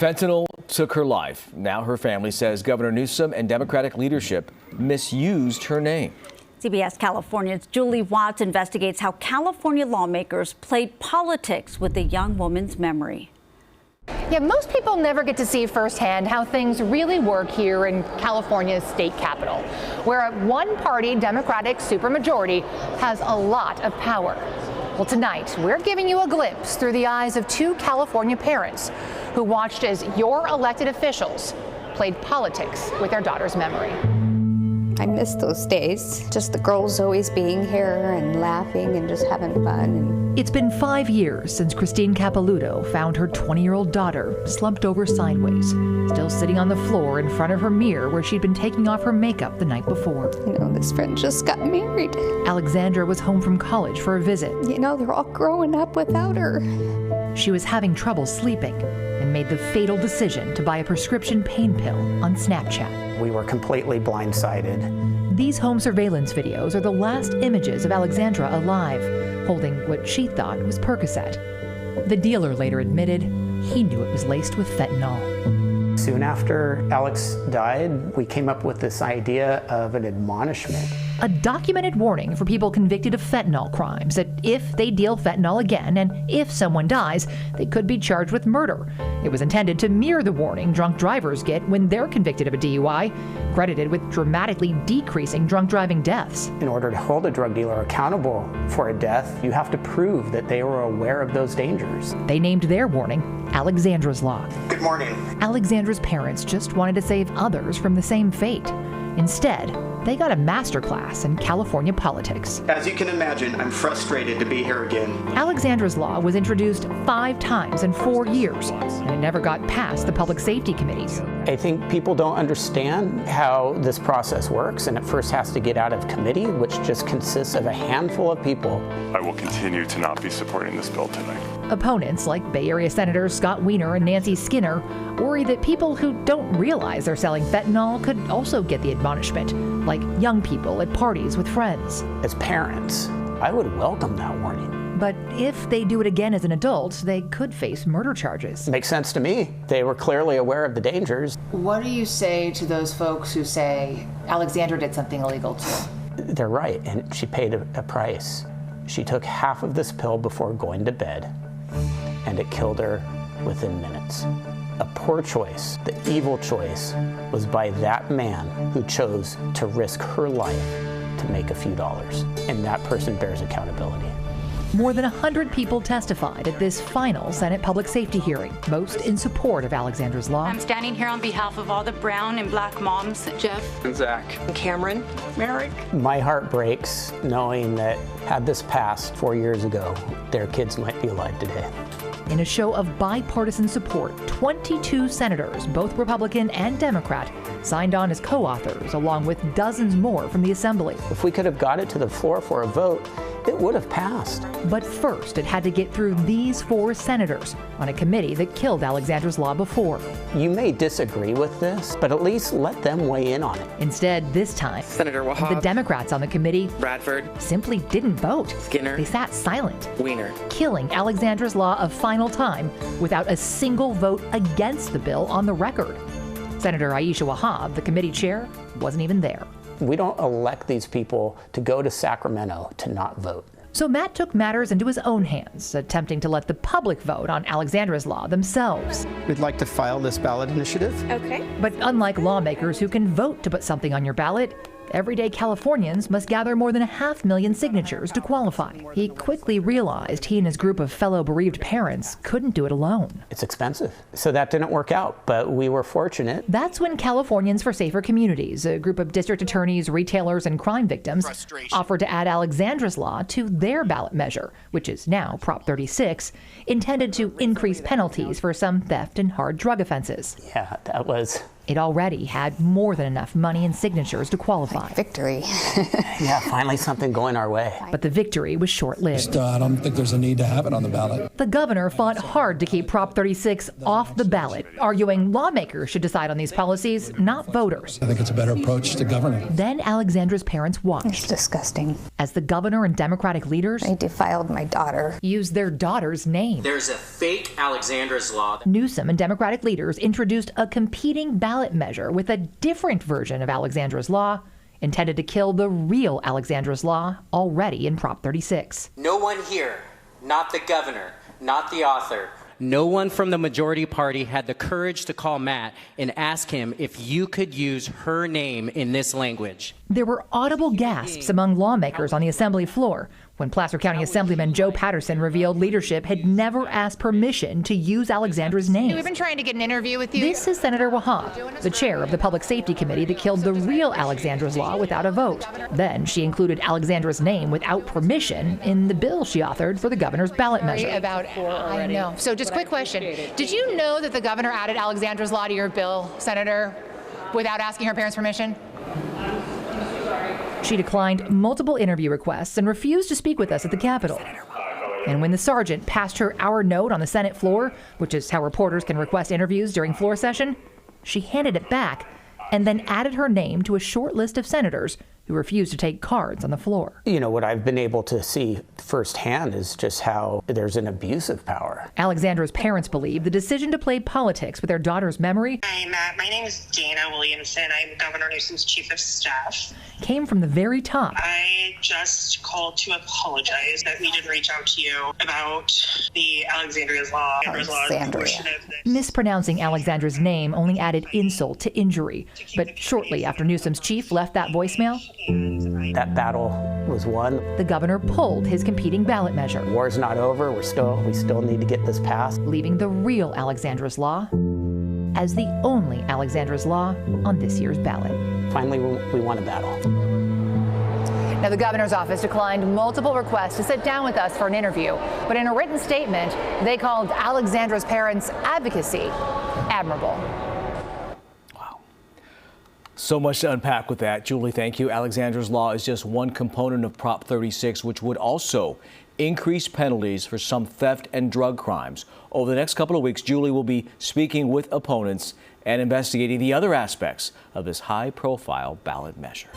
Fentanyl took her life. Now her family says Governor Newsom and Democratic leadership misused her name. CBS California's Julie Watts investigates how California lawmakers played politics with the young woman's memory. Yeah, most people never get to see firsthand how things really work here in California's state capital, where a one-party Democratic supermajority has a lot of power. Well, tonight, we're giving you a glimpse through the eyes of two California parents who watched as your elected officials played politics with their daughter's memory. I miss those days. Just the girls always being here and laughing and just having fun. It's been 5 years since Christine Capelouto found her 20-year-old daughter slumped over sideways, still sitting on the floor in front of her mirror where she'd been taking off her makeup the night before. You know, this friend just got married. Alexandra was home from college for a visit. You know, they're all growing up without her. She was having trouble sleeping and made the fatal decision to buy a prescription pain pill on Snapchat. We were completely blindsided. These home surveillance videos are the last images of Alexandra alive, holding what she thought was Percocet. The dealer later admitted he knew it was laced with fentanyl. Soon after Alex died, we came up with this idea of an admonishment. A documented warning for people convicted of fentanyl crimes that if they deal fentanyl again and if someone dies, they could be charged with murder. It was intended to mirror the warning drunk drivers get when they're convicted of a DUI, credited with dramatically decreasing drunk driving deaths. In order to hold a drug dealer accountable for a death, you have to prove that they were aware of those dangers. They named their warning Alexandra's Law. Good morning. Alexandra's parents just wanted to save others from the same fate. Instead, they got a masterclass in California politics. As you can imagine, I'm frustrated to be here again. Alexandra's Law was introduced 5 times in 4 years, and it never got past the public safety committees. I think people don't understand how this process works, and it first has to get out of committee, which just consists of a handful of people. I will continue to not be supporting this bill tonight. Opponents like Bay Area Senators Scott Wiener and Nancy Skinner worry that people who don't realize they're selling fentanyl could also get the admonishment, like young people at parties with friends. As parents, I would welcome that warning. But if they do it again as an adult, they could face murder charges. Makes sense to me. They were clearly aware of the dangers. What do you say to those folks who say Alexandra did something illegal too? They're right, and she paid a price. She took half of this pill before going to bed, and it killed her within minutes. A poor choice, the evil choice, was by that man who chose to risk her life to make a few dollars, and that person bears accountability. More than 100 people testified at this final Senate public safety hearing, most in support of Alexandra's Law. I'm standing here on behalf of all the brown and black moms, Jeff and Zach, and Cameron, Merrick. My heart breaks knowing that had this passed 4 years ago, their kids might be alive today. In a show of bipartisan support, 22 senators, both Republican and Democrat, signed on as co-authors, along with dozens more from the Assembly. If we could have got it to the floor for a vote, it would have passed. But first, it had to get through these 4 senators on a committee that killed Alexandra's Law before. You may disagree with this, but at least let them weigh in on it. Instead, this time, Senator Wahab, the Democrats on the committee, Bradford, simply didn't vote. Skinner, they sat silent, Wiener, killing Alexandra's Law a final time without a single vote against the bill on the record. Senator Aisha Wahab, the committee chair, wasn't even there. We don't elect these people to go to Sacramento to not vote. So Matt took matters into his own hands, attempting to let the public vote on Alexandra's Law themselves. We'd like to file this ballot initiative. Okay. But unlike lawmakers who can vote to put something on your ballot, everyday Californians must gather more than 500,000 signatures to qualify. He quickly realized he and his group of fellow bereaved parents couldn't do it alone. It's expensive. So that didn't work out, but we were fortunate. That's when Californians for Safer Communities, a group of district attorneys, retailers, and crime victims, offered to add Alexandra's Law to their ballot measure, which is now Prop 36, intended to increase penalties for some theft and hard drug offenses. Yeah, that was It already had more than enough money and signatures to qualify. Victory. Yeah, finally something going our way. But the victory was short-lived. I don't think there's a need to have it on the ballot. The governor fought hard to keep Prop 36 off the ballot, arguing lawmakers should decide on these policies, not voters. I think it's a better approach to governing. Then Alexandra's parents watched. It's disgusting. As the governor and Democratic leaders I defiled my daughter. used their daughter's name. There's a fake Alexandra's Law. Newsom and Democratic leaders introduced a competing ballot measure with a different version of Alexandra's Law, intended to kill the real Alexandra's Law already in Prop 36. No one here, not the governor, not the author, no one from the majority party had the courage to call Matt and ask him if you could use her name in this language. There were audible gasps among lawmakers on the assembly floor when Placer County Assemblyman Joe Patterson revealed leadership had never asked permission to use Alexandra's name. We've been trying to get an interview with you. This is Senator Wahab, the chair of the Public Safety Committee that killed the real Alexandra's Law without a vote. Then she included Alexandra's name without permission in the bill she authored for the governor's ballot measure. I know. So just quick question. Did you know that the governor added Alexandra's Law to your bill, Senator, without asking her parents' permission? She declined multiple interview requests and refused to speak with us at the Capitol. And when the sergeant passed her our note on the Senate floor, which is how reporters can request interviews during floor session, she handed it back and then added her name to a short list of senators who refused to take cards on the floor. You know, what I've been able to see firsthand is just how there's an abuse of power. Alexandra's parents believe the decision to play politics with their daughter's memory Hi, Matt. My name is Dana Williamson. I'm Governor Newsom's chief of staff. came from the very top. I just called to apologize that we didn't reach out to you about the Alexandria's Law. Mispronouncing Alexandra's name only added insult to injury. But shortly after Newsom's chief left that voicemail, That battle was won. the governor pulled his competing ballot measure, War's not over. We still need to get this passed. leaving the real Alexandra's Law as the only Alexandra's Law on this year's ballot. Finally, we won a battle. Now, the governor's office declined multiple requests to sit down with us for an interview, but in a written statement, they called Alexandra's parents' advocacy admirable. So much to unpack with that. Julie, thank you. Alexandra's Law is just one component of Prop 36, which would also increase penalties for some theft and drug crimes. Over the next couple of weeks, Julie will be speaking with opponents and investigating the other aspects of this high-profile ballot measure.